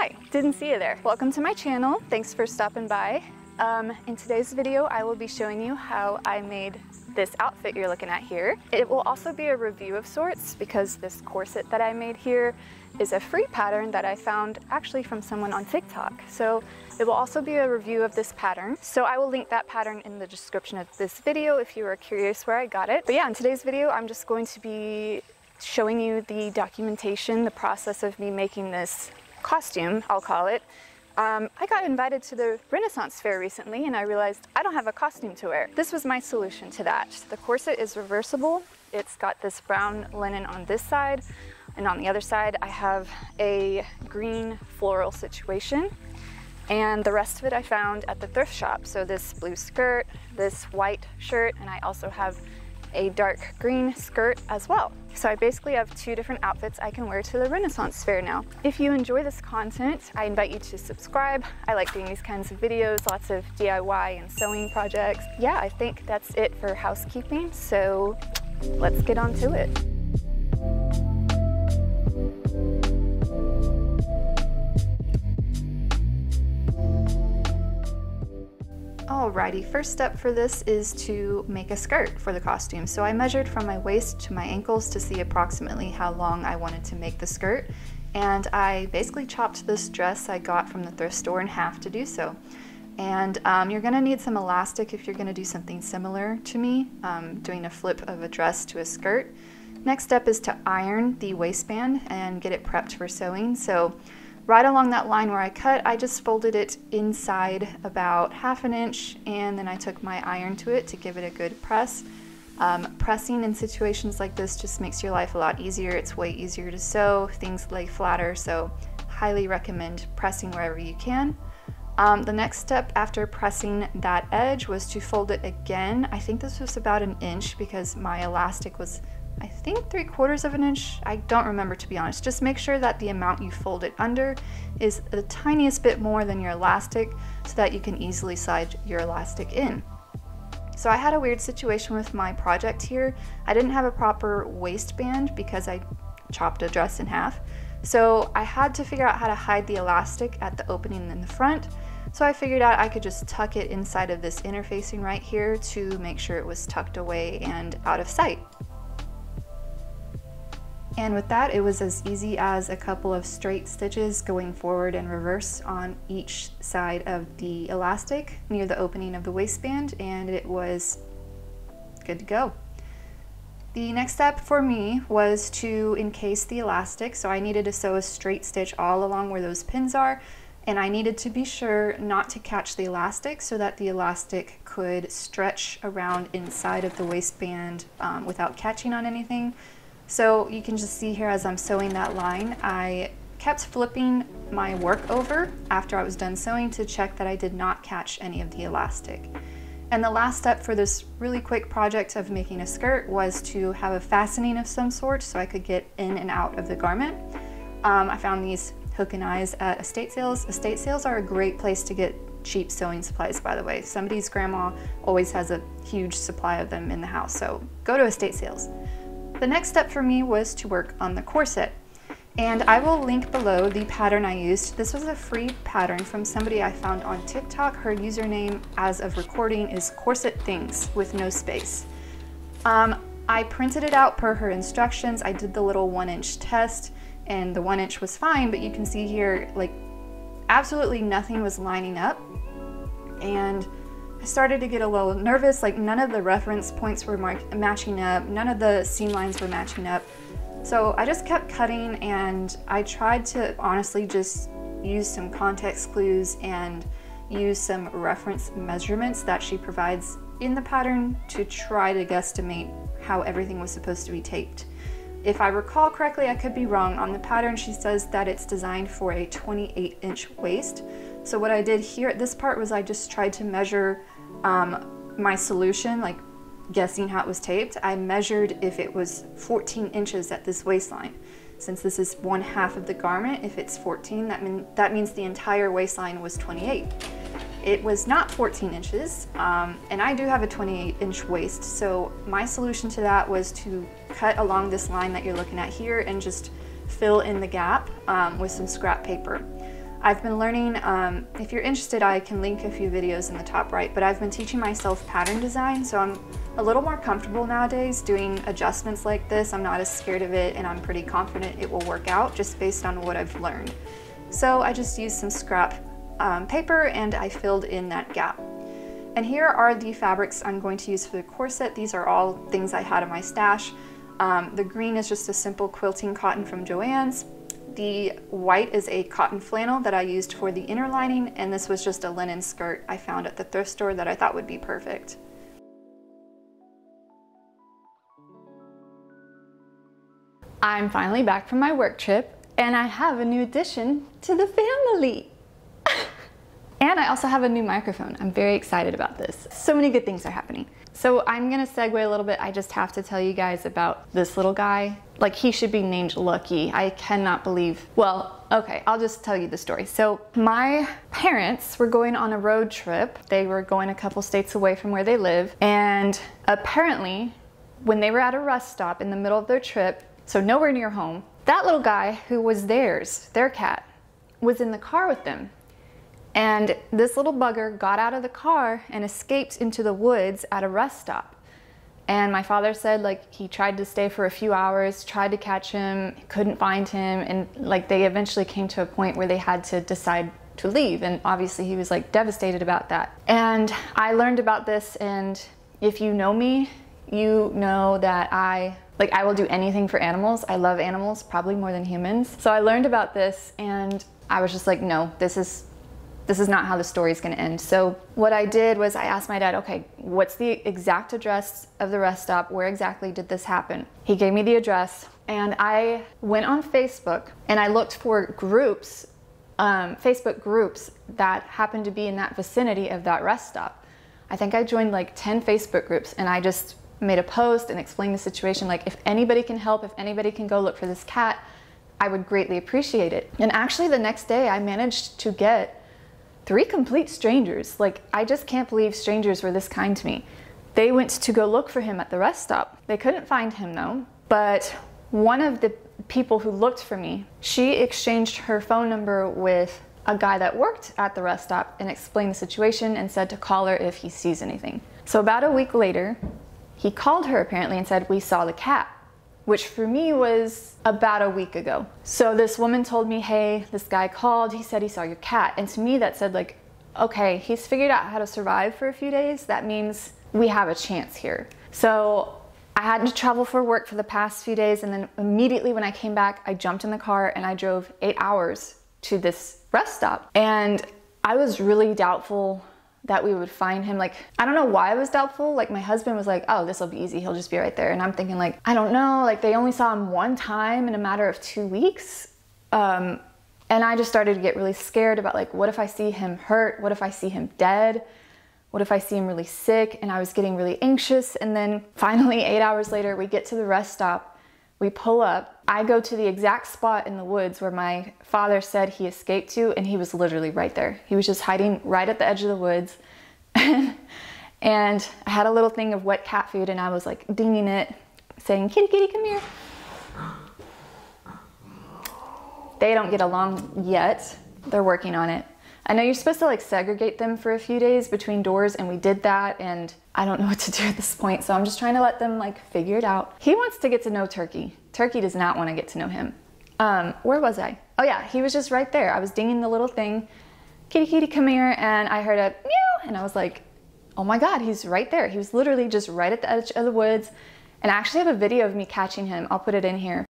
Hi, didn't see you there. Welcome to my channel. Thanks for stopping by. In today's video, I will be showing you how I made this outfit you're looking at here. It will also be a review of sorts because this corset that I made here is a free pattern that I found actually from someone on TikTok. So it will also be a review of this pattern. So I will link that pattern in the description of this video if you are curious where I got it. But yeah, in today's video, I'm just going to be showing you the documentation, the process of me making this costume, I'll call it. I got invited to the Renaissance fair recently and I realized I don't have a costume to wear. This was my solution to that. The corset is reversible. It's got this brown linen on this side, and on the other side I have a green floral situation. And the rest of it I found at the thrift shop. So this blue skirt, this white shirt, and I also have a dark green skirt as well. So I basically have two different outfits I can wear to the Renaissance fair now. If you enjoy this content, I invite you to subscribe. I like doing these kinds of videos, lots of DIY and sewing projects. Yeah, I think that's it for housekeeping, so let's get on to it. Alrighty, first step for this is to make a skirt for the costume. So I measured from my waist to my ankles to see approximately how long I wanted to make the skirt. And I basically chopped this dress I got from the thrift store in half to do so. And you're gonna need some elastic if you're gonna do something similar to me, doing a flip of a dress to a skirt. Next step is to iron the waistband and get it prepped for sewing. So right along that line where I cut, I just folded it inside about ½ inch, and then I took my iron to it to give it a good press. Pressing in situations like this just makes your life a lot easier. It's way easier to sew, things lay flatter, so highly recommend pressing wherever you can. The next step after pressing that edge was to fold it again. I think this was about 1 inch because my elastic was, I think, 3/4 of an inch. I don't remember, to be honest. Just make sure that the amount you fold it under is the tiniest bit more than your elastic so that you can easily slide your elastic in. So I had a weird situation with my project here. I didn't have a proper waistband because I chopped a dress in half. So I had to figure out how to hide the elastic at the opening in the front. So I figured out I could just tuck it inside of this interfacing right here to make sure it was tucked away and out of sight. And with that, it was as easy as a couple of straight stitches going forward and reverse on each side of the elastic near the opening of the waistband, and it was good to go. The next step for me was to encase the elastic, so I needed to sew a straight stitch all along where those pins are, and I needed to be sure not to catch the elastic so that the elastic could stretch around inside of the waistband without catching on anything. So you can just see here as I'm sewing that line, I kept flipping my work over after I was done sewing to check that I did not catch any of the elastic. And the last step for this really quick project of making a skirt was to have a fastening of some sort so I could get in and out of the garment. I found these hook and eyes at estate sales. Estate sales are a great place to get cheap sewing supplies, by the way. Somebody's grandma always has a huge supply of them in the house, so go to estate sales. The next step for me was to work on the corset, and I will link below the pattern I used. This was a free pattern from somebody I found on TikTok. Her username as of recording is Corset Things with no space. I printed it out per her instructions. I did the little 1 inch test and the 1 inch was fine, but you can see here like absolutely nothing was lining up, and I started to get a little nervous, like none of the reference points were matching up, none of the seam lines were matching up. So I just kept cutting, and I tried to honestly just use some context clues and use some reference measurements that she provides in the pattern to try to guesstimate how everything was supposed to be taped. If I recall correctly, I could be wrong. On the pattern she says that it's designed for a 28-inch waist. So what I did here at this part was I just tried to measure my solution, like guessing how it was taped. I measured if it was 14 inches at this waistline. Since this is 1/2 of the garment, if it's 14, that means the entire waistline was 28. It was not 14 inches, and I do have a 28-inch waist, so my solution to that was to cut along this line that you're looking at here and just fill in the gap with some scrap paper. I've been learning, if you're interested, I can link a few videos in the top right, but I've been teaching myself pattern design, so I'm a little more comfortable nowadays doing adjustments like this. I'm not as scared of it, and I'm pretty confident it will work out just based on what I've learned. So I just used some scrap paper and I filled in that gap. And here are the fabrics I'm going to use for the corset. These are all things I had in my stash. The green is just a simple quilting cotton from Joann's. The white is a cotton flannel that I used for the inner lining, and this was just a linen skirt I found at the thrift store that I thought would be perfect. I'm finally back from my work trip, and I have a new addition to the family. And I also have a new microphone. I'm very excited about this. So many good things are happening. So I'm gonna segue a little bit. I just have to tell you guys about this little guy. Like, he should be named Lucky. I cannot believe, well, okay, I'll just tell you the story. So my parents were going on a road trip. They were going a couple states away from where they live. And apparently, when they were at a rest stop in the middle of their trip, so nowhere near home, that little guy who was theirs, their cat, was in the car with them. And this little bugger got out of the car and escaped into the woods at a rest stop. And my father said, like, he tried to stay for a few hours, tried to catch him, couldn't find him, and like they eventually came to a point where they had to decide to leave. And obviously he was like devastated about that. And I learned about this, and if you know me, you know that I will do anything for animals. I love animals, probably more than humans. So I learned about this and I was just like, no, this is not how the story is going to end. So what I did was I asked my dad, okay, what's the exact address of the rest stop? Where exactly did this happen? He gave me the address, and I went on Facebook and I looked for groups, Facebook groups that happened to be in that vicinity of that rest stop. I think I joined like 10 Facebook groups, and I just made a post and explained the situation. Like, if anybody can help, if anybody can go look for this cat, I would greatly appreciate it. And actually the next day I managed to get 3 complete strangers. Like, I just can't believe strangers were this kind to me. They went to go look for him at the rest stop. They couldn't find him though, but one of the people who looked for me, she exchanged her phone number with a guy that worked at the rest stop and explained the situation and said to call her if he sees anything. So about a week later, he called her apparently and said, we saw the cat, which for me was about a week ago. So this woman told me, hey, this guy called, he said he saw your cat. And to me that said, like, okay, he's figured out how to survive for a few days. That means we have a chance here. So I had to travel for work for the past few days, and then immediately when I came back, I jumped in the car and I drove 8 hours to this rest stop. And I was really doubtful that we would find him. Like, I don't know why I was doubtful. Like, my husband was like, oh, this will be easy, he'll just be right there. And I'm thinking, like, I don't know, like, they only saw him one time in a matter of 2 weeks. And I just started to get really scared about, like, what if I see him hurt? What if I see him dead? What if I see him really sick? And I was getting really anxious. And then finally 8 hours later, we get to the rest stop. We pull up. I go to the exact spot in the woods where my father said he escaped to, and he was literally right there. He was just hiding right at the edge of the woods. And I had a little thing of wet cat food, and I was like dinging it, saying, kitty, kitty, come here. They don't get along yet. They're working on it. I know you're supposed to like segregate them for a few days between doors, and we did that, and I don't know what to do at this point, so I'm just trying to let them like figure it out. He wants to get to know Turkey. Turkey does not want to get to know him. Where was I? Oh yeah, he was just right there. I was dinging the little thing, kitty, kitty, come here, and I heard a meow, and I was like, oh my God, he's right there. He was literally just right at the edge of the woods, and I actually have a video of me catching him. I'll put it in here.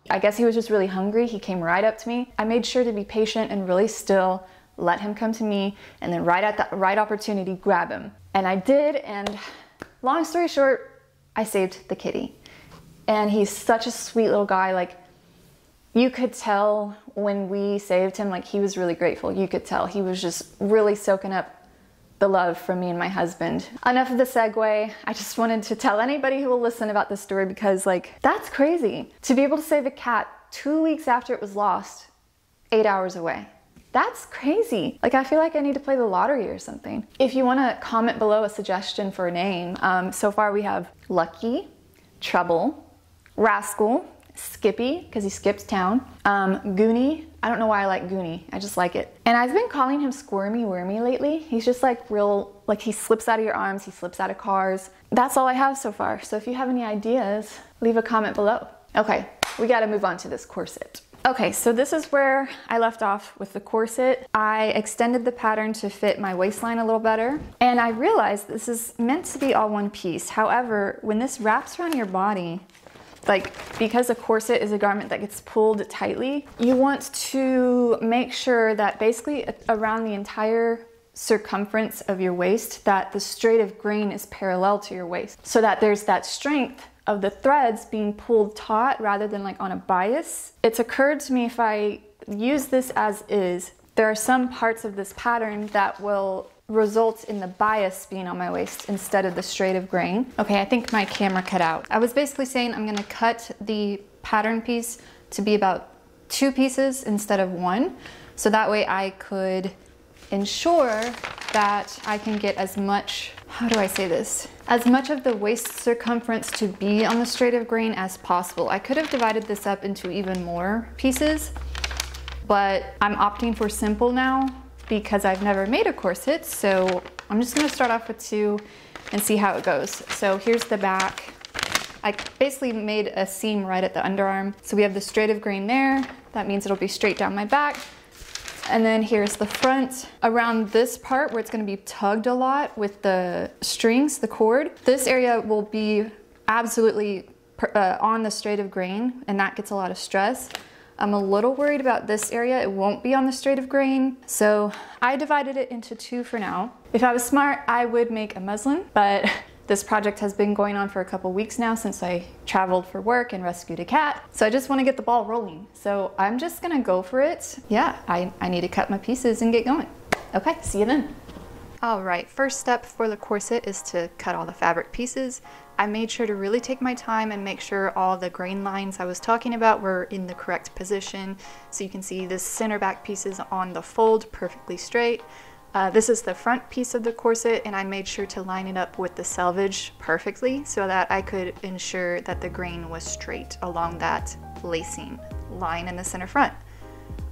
I guess he was just really hungry. He came right up to me. I made sure to be patient and really still, let him come to me, and then right at the right opportunity, grab him. And I did, and long story short, I saved the kitty. And he's such a sweet little guy. Like, You could tell when we saved him, like he was really grateful. You could tell he was just really soaking up the love from me and my husband. Enough of the segue. I just wanted to tell anybody who will listen about this story because like, that's crazy. To be able to save a cat 2 weeks after it was lost, 8 hours away. That's crazy. Like, I feel like I need to play the lottery or something. If you want to comment below a suggestion for a name, so far we have Lucky, Trouble, Rascal, Skippy, because he skips town, Goonie. I don't know why I like Goonie. I just like it. And I've been calling him Squirmy Wormy lately. He's just like real, like he slips out of your arms, he slips out of cars. That's all I have so far. So if you have any ideas, leave a comment below. Okay, we gotta move on to this corset. Okay, so this is where I left off with the corset. I extended the pattern to fit my waistline a little better, and I realized this is meant to be all one piece. However, when this wraps around your body, like because a corset is a garment that gets pulled tightly, you want to make sure that basically around the entire circumference of your waist that the straight of grain is parallel to your waist, so that there's that strength of the threads being pulled taut rather than like on a bias. It's occurred to me if I use this as is, there are some parts of this pattern that will result in the bias being on my waist instead of the straight of grain. Okay, I think my camera cut out. I was basically saying I'm gonna cut the pattern piece to be about 2 pieces instead of 1. So that way I could ensure that I can get as much, how do I say this? As much of the waist circumference to be on the straight of grain as possible. I could have divided this up into even more pieces, but I'm opting for simple now because I've never made a corset. So I'm just gonna start off with 2 and see how it goes. So here's the back. I basically made a seam right at the underarm. So we have the straight of grain there. That means it'll be straight down my back. And then here's the front. Around this part where it's gonna be tugged a lot with the strings, the cord, this area will be absolutely on the straight of grain, and that gets a lot of stress. I'm a little worried about this area. It won't be on the straight of grain. So I divided it into 2 for now. If I was smart, I would make a muslin, but this project has been going on for a couple weeks now since I traveled for work and rescued a cat. So I just want to get the ball rolling. So I'm just gonna go for it. Yeah, I need to cut my pieces and get going. Okay, see you then. All right, first step for the corset is to cut all the fabric pieces. I made sure to really take my time and make sure all the grain lines I was talking about were in the correct position. So you can see this center back piece is on the fold perfectly straight. This is the front piece of the corset, and I made sure to line it up with the selvage perfectly so that I could ensure that the grain was straight along that lacing line in the center front.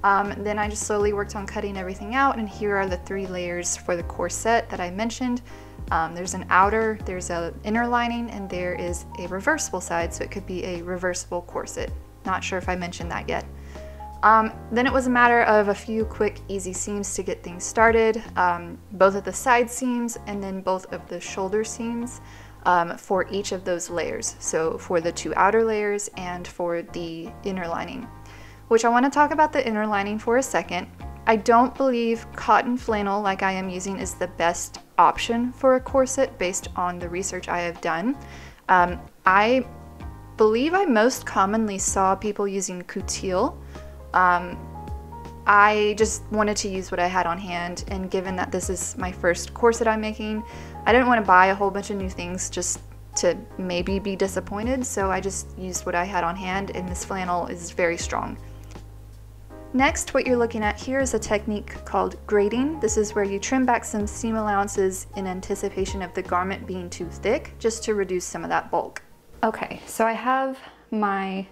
Then I just slowly worked on cutting everything out, and here are the 3 layers for the corset that I mentioned. There's an outer, there's an inner lining, and there is a reversible side, so it could be a reversible corset. Not sure if I mentioned that yet. Then it was a matter of a few quick, easy seams to get things started, both of the side seams and then both of the shoulder seams for each of those layers. So for the 2 outer layers and for the inner lining, which I want to talk about the inner lining for a second. I don't believe cotton flannel like I am using is the best option for a corset based on the research I have done. I believe I most commonly saw people using coutil. I just wanted to use what I had on hand, and given that this is my first corset I'm making, I didn't want to buy a whole bunch of new things just to maybe be disappointed, so I just used what I had on hand, and this flannel is very strong. Next, what you're looking at here is a technique called grading. This is where you trim back some seam allowances in anticipation of the garment being too thick, just to reduce some of that bulk. Okay, so I have my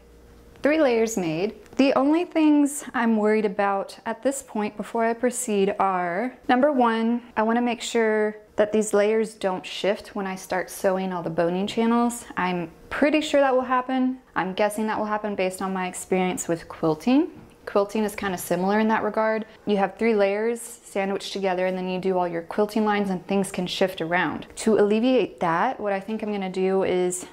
3 layers made. The only things I'm worried about at this point before I proceed are, number 1, I want to make sure that these layers don't shift when I start sewing all the boning channels. I'm pretty sure that will happen. I'm guessing that will happen based on my experience with quilting. Quilting is kind of similar in that regard. You have 3 layers sandwiched together, and then you do all your quilting lines and things can shift around. To alleviate that, what I think I'm going to do is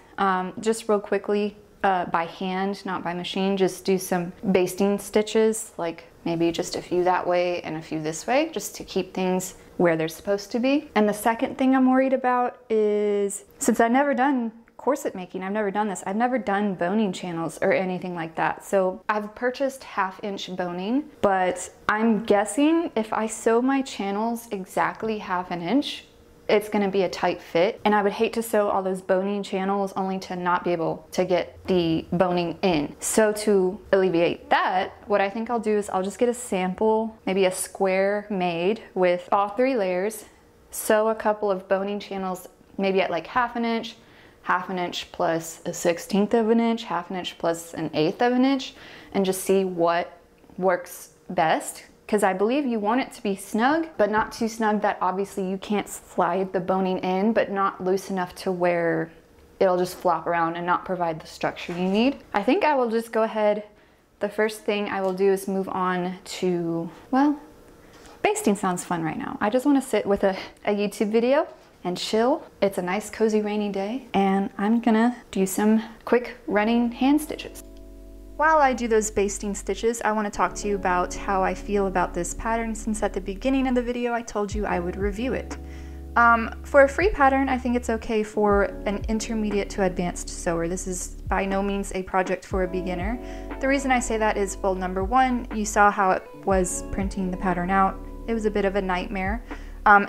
just real quickly by hand, not by machine, just do some basting stitches, like maybe just a few that way and a few this way, just to keep things where they're supposed to be. And the second thing I'm worried about is, since I've never done corset making. I've never done this. I've never done boning channels or anything like that. So I've purchased 1/2 inch boning, but I'm guessing if I sew my channels exactly 1/2 inch, it's gonna be a tight fit. And I would hate to sew all those boning channels only to not be able to get the boning in. So to alleviate that, what I think I'll do is I'll just get a sample, maybe a square made with all 3 layers, sew a couple of boning channels, maybe at like 1/2 inch, 1/2 inch plus a 1/16 of an inch, 1/2 inch plus an 1/8 of an inch, and just see what works best. Because I believe you want it to be snug, but not too snug that obviously you can't slide the boning in, but not loose enough to where it'll just flop around and not provide the structure you need. I think I will just go ahead. The first thing I will do is move on to, well, basting sounds fun right now. I just want to sit with a YouTube video and chill. It's a nice cozy rainy day, and I'm gonna do some quick running hand stitches. While I do those basting stitches, I want to talk to you about how I feel about this pattern, since at the beginning of the video I told you I would review it. For a free pattern, I think it's okay for an intermediate to advanced sewer. This is by no means a project for a beginner. The reason I say that is, well, number one, you saw how it was printing the pattern out. It was a bit of a nightmare.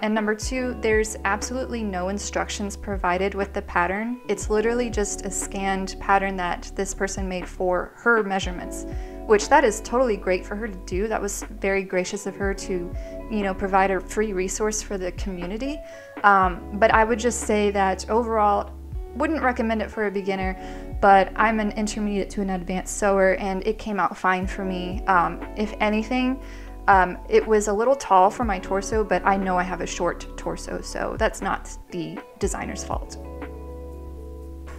And number two, there's absolutely no instructions provided with the pattern. It's literally just a scanned pattern that this person made for her measurements, which that is totally great for her to do. That was very gracious of her to, you know, provide a free resource for the community. But I would just say that overall, wouldn't recommend it for a beginner, but I'm an intermediate to an advanced sewer, and it came out fine for me. If anything, it was a little tall for my torso, but I know I have a short torso, so that's not the designer's fault.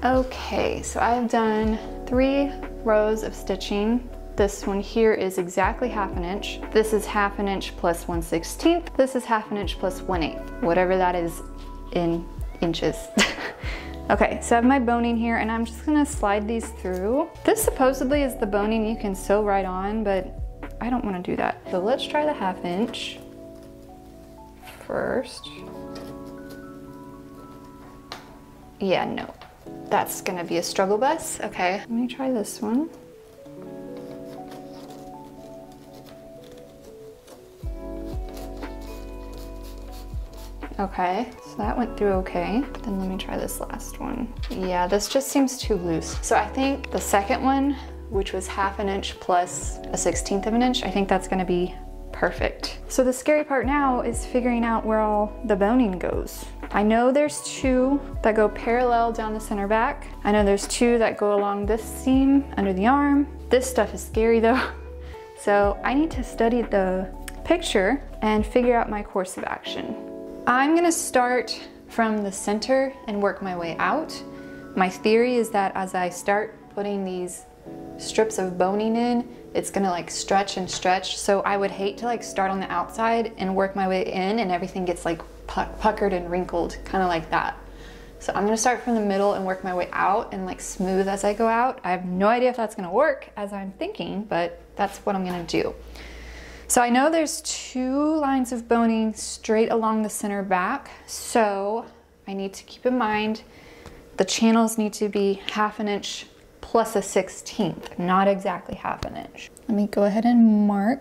Okay, so I've done 3 rows of stitching. This one here is exactly 1/2 inch. This is 1/2 inch plus 1/16. This is 1/2 inch plus 1/8, whatever that is in inches. Okay, so I have my boning here, and I'm just gonna slide these through. This supposedly is the boning you can sew right on, but I don't want to do that. So let's try the 1/2 inch first. Yeah, no, that's gonna be a struggle bus. Okay, let me try this one. Okay, so that went through okay. Then let me try this last one. Yeah, this just seems too loose. So I think the second one, which was 1/2 inch plus a 1/16 of an inch, I think that's gonna be perfect. So the scary part now is figuring out where all the boning goes. I know there's 2 that go parallel down the center back. I know there's 2 that go along this seam under the arm. This stuff is scary though. So I need to study the picture and figure out my course of action. I'm gonna start from the center and work my way out. My theory is that as I start putting these strips of boning in, it's gonna like stretch and stretch. So I would hate to like start on the outside and work my way in and everything gets like puckered and wrinkled, kind of like that. So I'm gonna start from the middle and work my way out and like smooth as I go out. I have no idea if that's gonna work as I'm thinking, but that's what I'm gonna do. So I know there's 2 lines of boning straight along the center back. So I need to keep in mind the channels need to be 1/2 inch plus a 1/16, not exactly 1/2 inch. Let me go ahead and mark.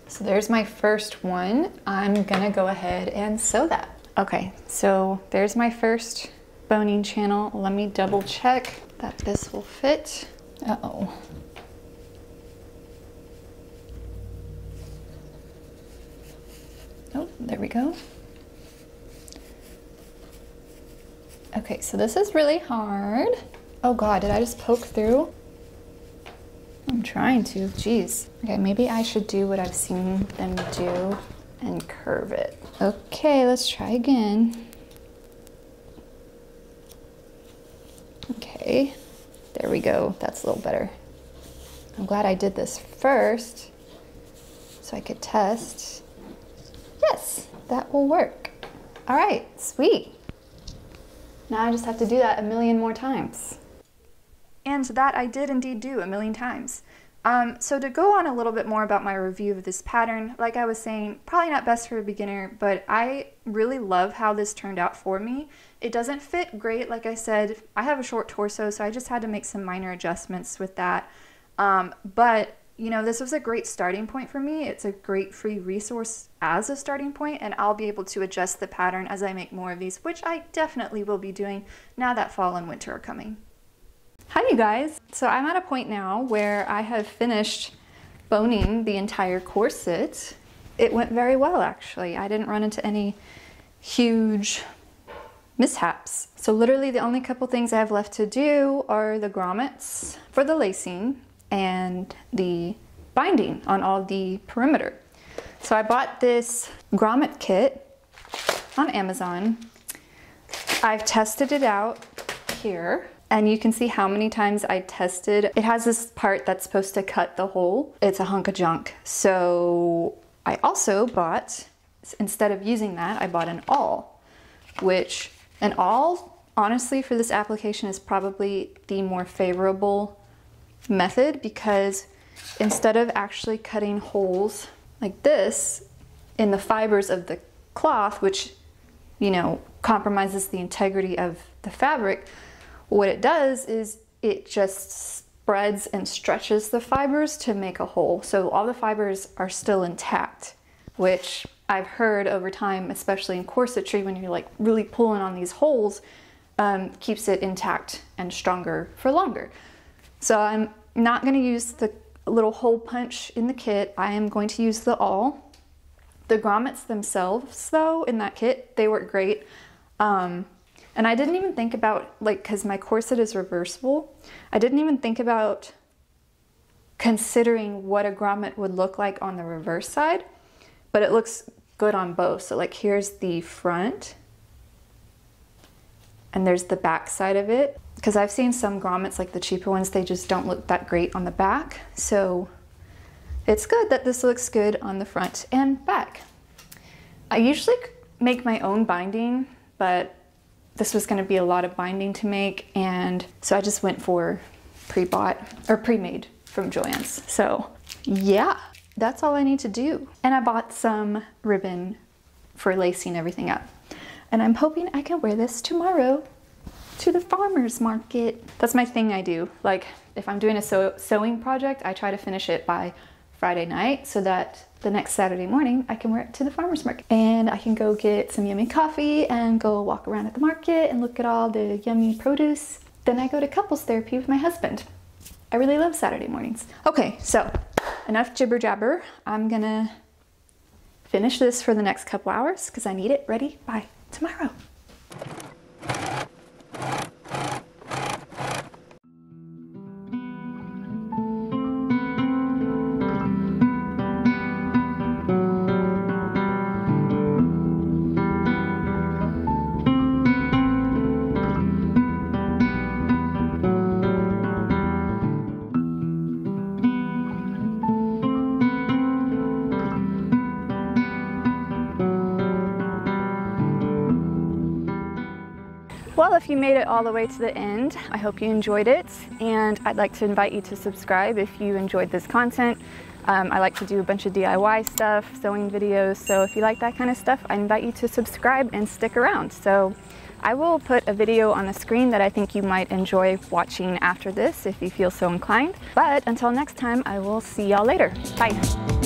So there's my first one. I'm gonna go ahead and sew that. Okay, so there's my first boning channel. Let me double check that this will fit. Uh-oh. Oh, there we go. Okay, so this is really hard. Oh God, did I just poke through? I'm trying to, geez. Okay, maybe I should do what I've seen them do and curve it. Okay, let's try again. Okay, there we go. That's a little better. I'm glad I did this first so I could test. Yes, that will work. All right, sweet. Now I just have to do that a million more times. And that I did indeed do a million times. So to go on a little bit more about my review of this pattern, like I was saying, probably not best for a beginner, but I really love how this turned out for me. It doesn't fit great, like I said. I have a short torso, so I just had to make some minor adjustments with that. But you know, this was a great starting point for me. It's a great free resource as a starting point, and I'll be able to adjust the pattern as I make more of these, which I definitely will be doing now that fall and winter are coming. Hi you guys! So I'm at a point now where I have finished boning the entire corset. It went very well actually. I didn't run into any huge mishaps. So literally the only couple things I have left to do are the grommets for the lacing and the binding on all the perimeter. So I bought this grommet kit on Amazon. I've tested it out here, and you can see how many times I tested. It has this part that's supposed to cut the hole. It's a hunk of junk. So I also bought, instead of using that, I bought an awl, which an awl, honestly, for this application is probably the more favorable method, because instead of actually cutting holes like this in the fibers of the cloth, which, you know, compromises the integrity of the fabric, what it does is it just spreads and stretches the fibers to make a hole. So all the fibers are still intact, which I've heard over time, especially in corsetry, when you're like really pulling on these holes, keeps it intact and stronger for longer. So I'm not going to use the little hole punch in the kit. I am going to use the awl. The grommets themselves, though, in that kit, they work great. And I didn't even think about, like, because my corset is reversible, I didn't even think about considering what a grommet would look like on the reverse side, but it looks good on both. So like here's the front and there's the back side of it. Because I've seen some grommets, like the cheaper ones, they just don't look that great on the back. So it's good that this looks good on the front and back. I usually make my own binding, but this was going to be a lot of binding to make, and so I just went for pre-bought or pre-made from Joann's. So yeah, that's all I need to do. And I bought some ribbon for lacing everything up. And I'm hoping I can wear this tomorrow to the farmer's market. That's my thing I do. Like if I'm doing a sewing project, I try to finish it by Friday night so that the next Saturday morning I can wear it to the farmer's market. And I can go get some yummy coffee and go walk around at the market and look at all the yummy produce. Then I go to couples therapy with my husband. I really love Saturday mornings. Okay, so enough jibber jabber. I'm gonna finish this for the next couple hours because I need it ready by tomorrow. Well, if you made it all the way to the end, I hope you enjoyed it, and I'd like to invite you to subscribe if you enjoyed this content. I like to do a bunch of DIY stuff, sewing videos, so if you like that kind of stuff, I invite you to subscribe and stick around. So I will put a video on the screen that I think you might enjoy watching after this if you feel so inclined. But until next time, I will see y'all later. Bye.